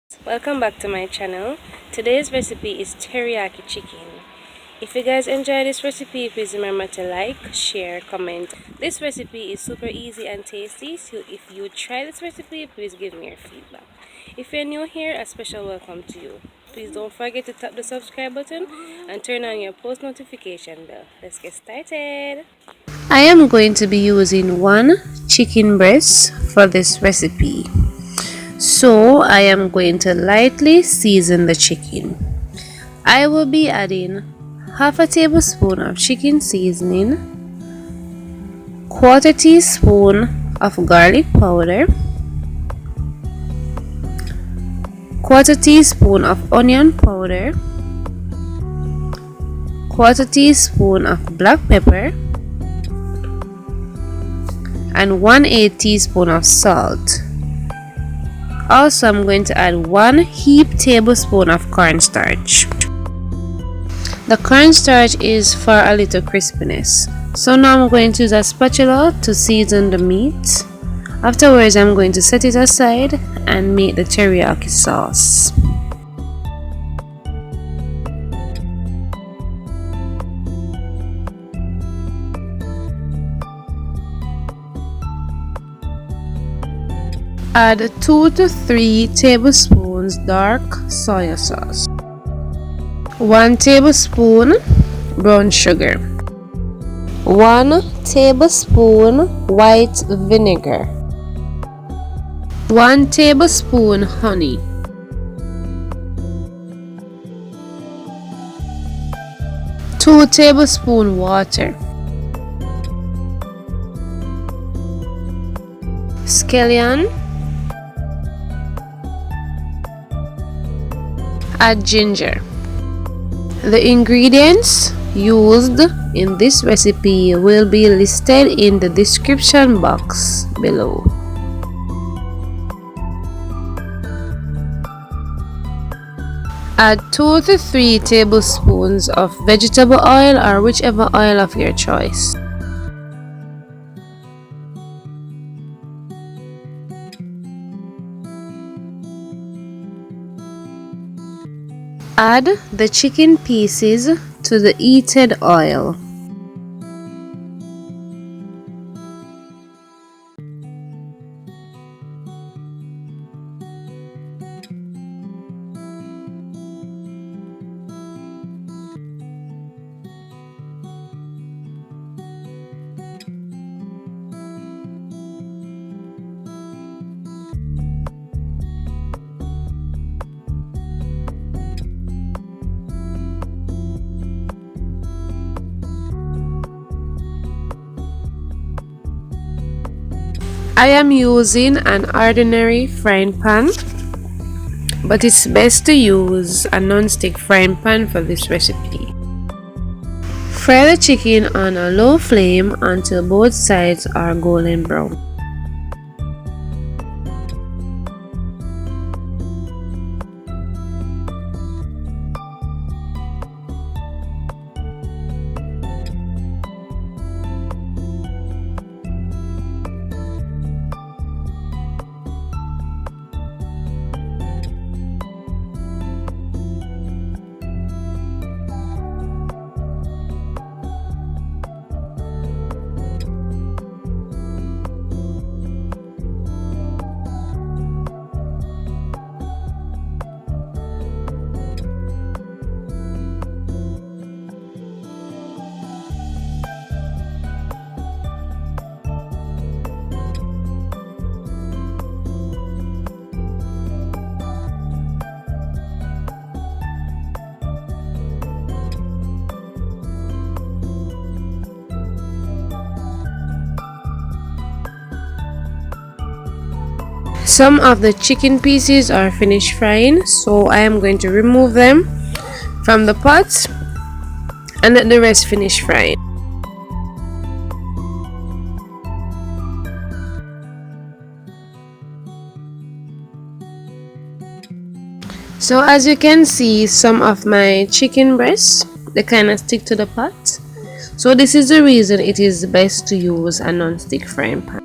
Welcome back to my channel. Today's recipe is teriyaki chicken. If you guys enjoy this recipe, please remember to like, share, comment. This recipe is super easy and tasty, so if you try this recipe, please give me your feedback. If you're new here, a special welcome to you. Please don't forget to tap the subscribe button and turn on your post notification bell. Let's get started. I am going to be using one chicken breast for this recipe. So I am going to lightly season the chicken. I will be adding half a tablespoon of chicken seasoning, quarter teaspoon of garlic powder, quarter teaspoon of onion powder, quarter teaspoon of black pepper, and 1/8 teaspoon of salt. Also, I'm going to add 1 heaped tablespoon of cornstarch. The cornstarch is for a little crispiness. So now I'm going to use a spatula to season the meat. Afterwards, I'm going to set it aside and make the teriyaki sauce. Add 2 to 3 tablespoons dark soy sauce, 1 tablespoon brown sugar, 1 tablespoon white vinegar, 1 tablespoon honey, 2 tablespoon water, scallion. Add ginger. The ingredients used in this recipe will be listed in the description box below. Add 2 to 3 tablespoons of vegetable oil or whichever oil of your choice. Add the chicken pieces to the heated oil. I am using an ordinary frying pan, but it's best to use a non-stick frying pan for this recipe. Fry the chicken on a low flame until both sides are golden brown. Some of the chicken pieces are finished frying, so I am going to remove them from the pot and let the rest finish frying. So as you can see, some of my chicken breasts, they kind of stick to the pot. So this is the reason it is best to use a non-stick frying pan.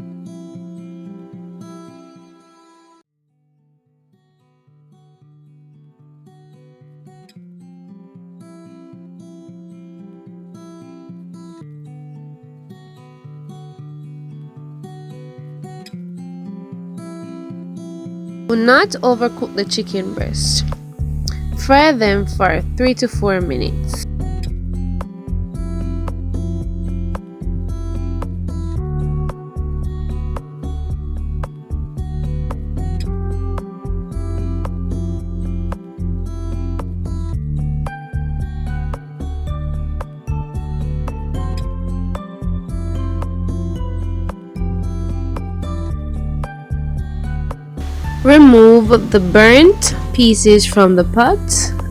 Do not overcook the chicken breast. Fry them for 3 to 4 minutes. Remove the burnt pieces from the pot.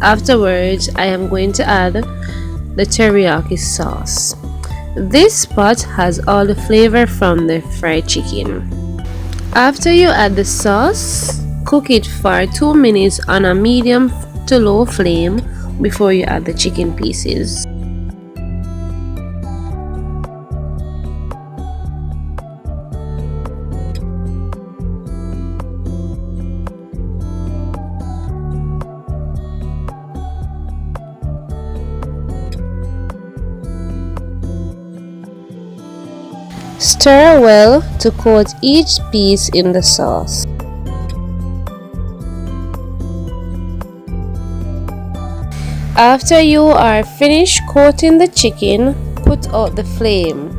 Afterwards, I am going to add the teriyaki sauce. This pot has all the flavor from the fried chicken. After you add the sauce, cook it for 2 minutes on a medium to low flame before you add the chicken pieces. Stir well to coat each piece in the sauce. After you are finished coating the chicken, put out the flame.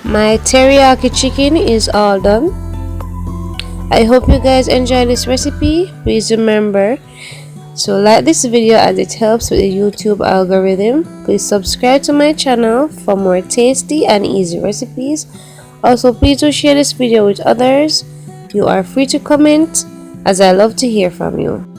My teriyaki chicken is all done. I hope you guys enjoy this recipe. Please remember to like this video as it helps with the YouTube algorithm. Please subscribe to my channel for more tasty and easy recipes. Also, please do share this video with others. You are free to comment as I love to hear from you.